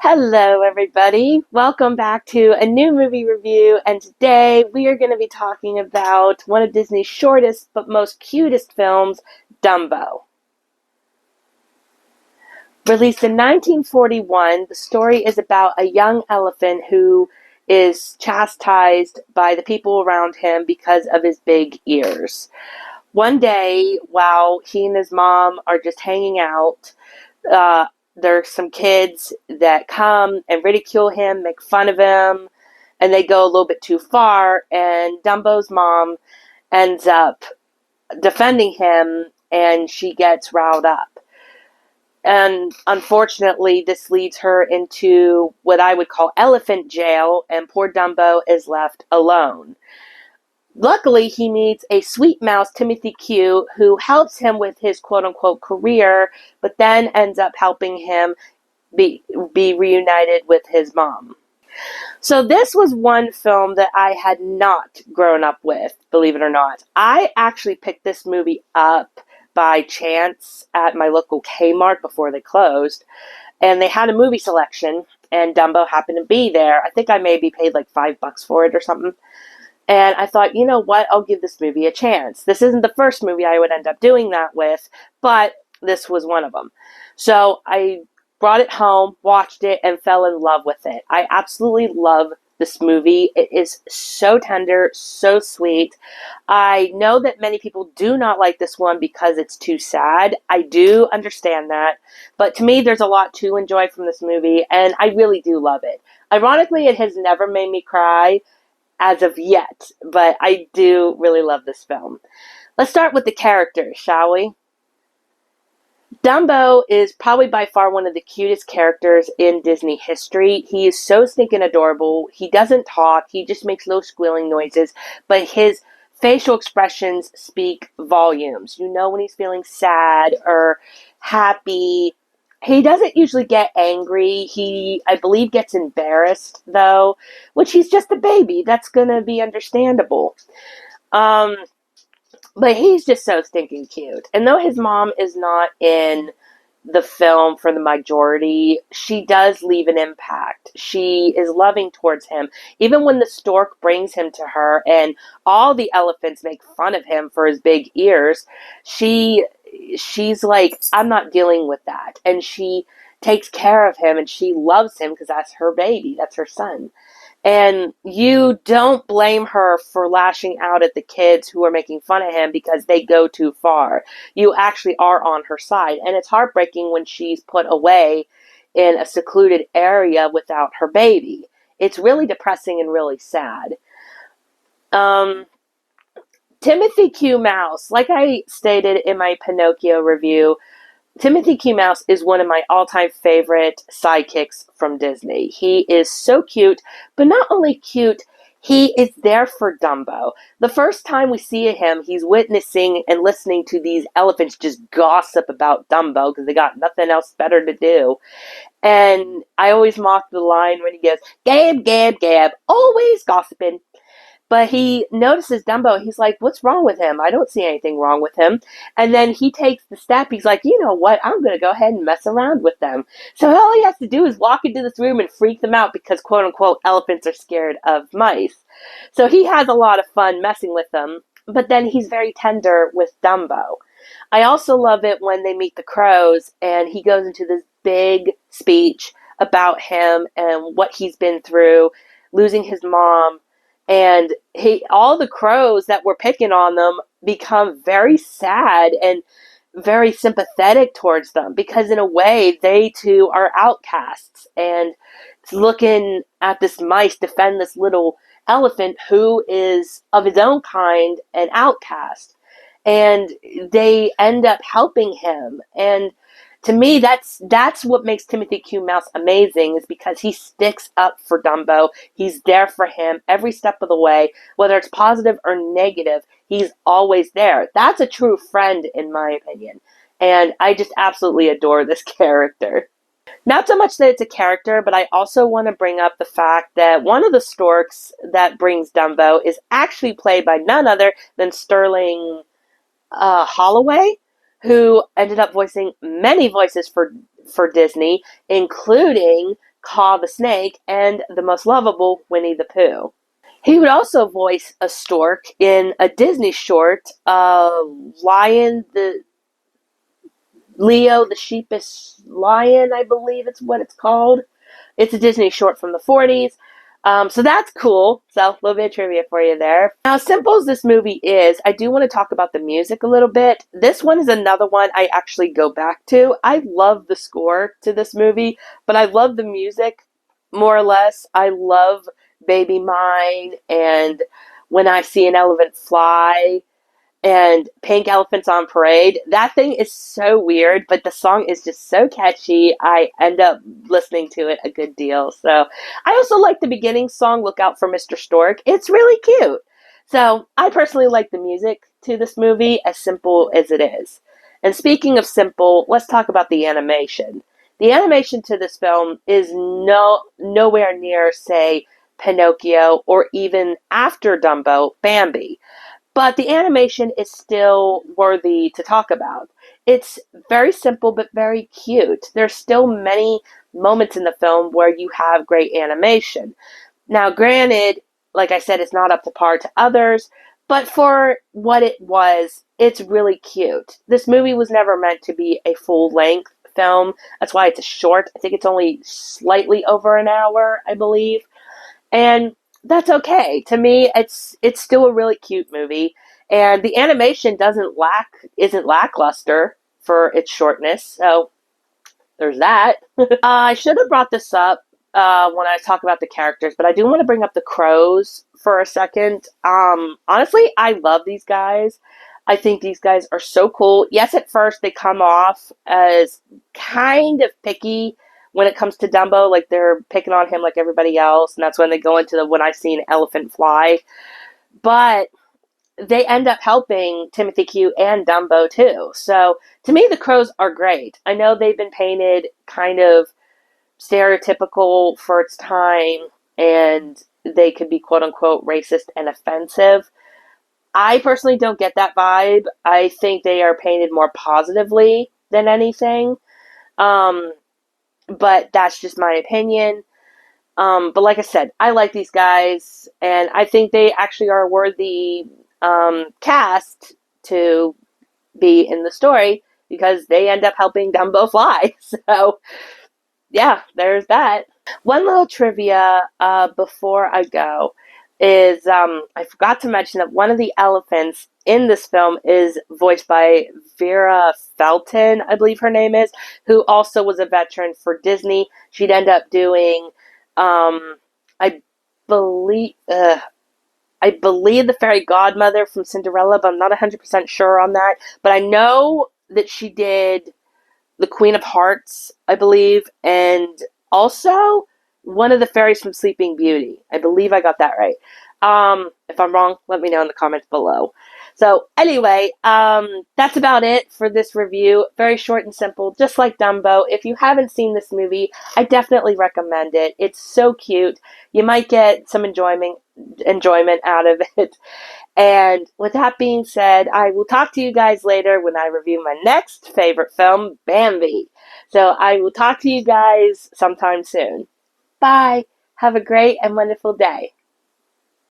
Hello, everybody. Welcome back to a new movie review, and today we are going to be talking about one of Disney's shortest but most cutest films, Dumbo. Released in 1941, the story is about a young elephant who is chastised by the people around him because of his big ears. One day, while he and his mom are just hanging out, uh, there's some kids that come and ridicule him, make fun of him, and they go a little bit too far, and Dumbo's mom ends up defending him, and she gets riled up. And unfortunately, this leads her into what I would call elephant jail, and poor Dumbo is left alone. Luckily, he meets a sweet mouse, Timothy Q, who helps him with his quote-unquote career, but then ends up helping him be reunited with his mom. So this was one film that I had not grown up with, believe it or not. I actually picked this movie up by chance at my local Kmart before they closed, and they had a movie selection, and Dumbo happened to be there. I think I maybe paid like $5 for it or something. And I thought, you know what, I'll give this movie a chance. This isn't the first movie I would end up doing that with, but this was one of them. So I brought it home, watched it, and fell in love with it. I absolutely love this movie. It is so tender, so sweet. I know that many people do not like this one because it's too sad. I do understand that. But to me, there's a lot to enjoy from this movie, and I really do love it. Ironically, it has never made me cry as of yet, but I do really love this film. Let's start with the characters, shall we? Dumbo is probably by far one of the cutest characters in Disney history. He is so stinking adorable. He doesn't talk. He just makes little squealing noises, but his facial expressions speak volumes. You know when he's feeling sad or happy. He doesn't usually get angry. He, I believe, gets embarrassed, though, which he's just a baby. That's going to be understandable. Um, but he's just so stinking cute. And though his mom is not in the film for the majority, she does leave an impact. She is loving towards him. Even when the stork brings him to her and all the elephants make fun of him for his big ears, she's like, I'm not dealing with that. And she takes care of him and she loves him because that's her baby. That's her son. And you don't blame her for lashing out at the kids who are making fun of him because they go too far. You actually are on her side. And it's heartbreaking when she's put away in a secluded area without her baby. It's really depressing and really sad. Um, Timothy Q. Mouse, like I stated in my Pinocchio review, Timothy Q. Mouse is one of my all-time favorite sidekicks from Disney. He is so cute, but not only cute, he is there for Dumbo. The first time we see him, he's witnessing and listening to these elephants just gossip about Dumbo because they got nothing else better to do. And I always mock the line when he goes, Gab, Gab, Gab, always gossiping. But he notices Dumbo. He's like, what's wrong with him? I don't see anything wrong with him. And then he takes the step. He's like, you know what? I'm going to go ahead and mess around with them. So all he has to do is walk into this room and freak them out because, quote unquote, elephants are scared of mice. So he has a lot of fun messing with them. But then he's very tender with Dumbo. I also love it when they meet the crows and he goes into this big speech about him and what he's been through, losing his mom. And all the crows that were picking on them become very sad and very sympathetic towards them because in a way they too are outcasts and looking at this mice defend this little elephant who is of his own kind an outcast, and they end up helping him. And to me, that's what makes Timothy Q. Mouse amazing, is because he sticks up for Dumbo. He's there for him every step of the way, whether it's positive or negative. He's always there. That's a true friend, in my opinion. And I just absolutely adore this character. Not so much that it's a character, but I also want to bring up the fact that one of the storks that brings Dumbo is actually played by none other than Sterling Holloway, who ended up voicing many voices for Disney, including Caw the Snake and the most lovable Winnie the Pooh. He would also voice a stork in a Disney short, Lion the Leo the Sheepish Lion, I believe it's what it's called. It's a Disney short from the 40s. So that's cool. So a little bit of trivia for you there. Now, as simple as this movie is, I do want to talk about the music a little bit. This one is another one I actually go back to. I love the score to this movie, but I love the music more or less. I love Baby Mine and When I See an Elephant Fly and Pink Elephants on Parade. That thing is so weird, but the song is just so catchy. I end up listening to it a good deal. So I also like the beginning song, Look Out for Mr. Stork. It's really cute. So I personally like the music to this movie, as simple as it is. And speaking of simple, let's talk about the animation. The animation to this film is nowhere near, say, Pinocchio or even after Dumbo, Bambi. But the animation is still worthy to talk about. It's very simple but very cute. There's still many moments in the film where you have great animation. Now, granted, like I said, it's not up to par to others, but for what it was, it's really cute. This movie was never meant to be a full length film. That's why it's a short. I think it's only slightly over an hour, I believe. And that's okay. To me, it's still a really cute movie, and the animation doesn't lack isn't lackluster for its shortness. So there's that. I should have brought this up when I talk about the characters, but I do want to bring up the crows for a second. Honestly, I love these guys. I think these guys are so cool. Yes, at first they come off as kind of picky when it comes to Dumbo, like they're picking on him like everybody else, and that's when they go into the When I See an Elephant Fly. But they end up helping Timothy Q and Dumbo too. So to me, the crows are great. I know they've been painted kind of stereotypical for its time, and they could be quote unquote racist and offensive. I personally don't get that vibe. I think they are painted more positively than anything. Um, but that's just my opinion. But like I said, I like these guys, and I think they actually are a worthy cast to be in the story because they end up helping Dumbo fly. So yeah, there's that. One little trivia before I go is I forgot to mention that one of the elephants in this film is voiced by Vera Felton, I believe her name is, who also was a veteran for Disney. She'd end up doing, I believe, I believe the fairy godmother from Cinderella, but I'm not 100% sure on that. But I know that she did the Queen of Hearts, I believe, and also one of the fairies from Sleeping Beauty. I believe I got that right. If I'm wrong, let me know in the comments below. So anyway, that's about it for this review. Very short and simple, just like Dumbo. If you haven't seen this movie, I definitely recommend it. It's so cute. You might get some enjoyment out of it. And with that being said, I will talk to you guys later when I review my next favorite film, Bambi. So I will talk to you guys sometime soon. Bye. Have a great and wonderful day.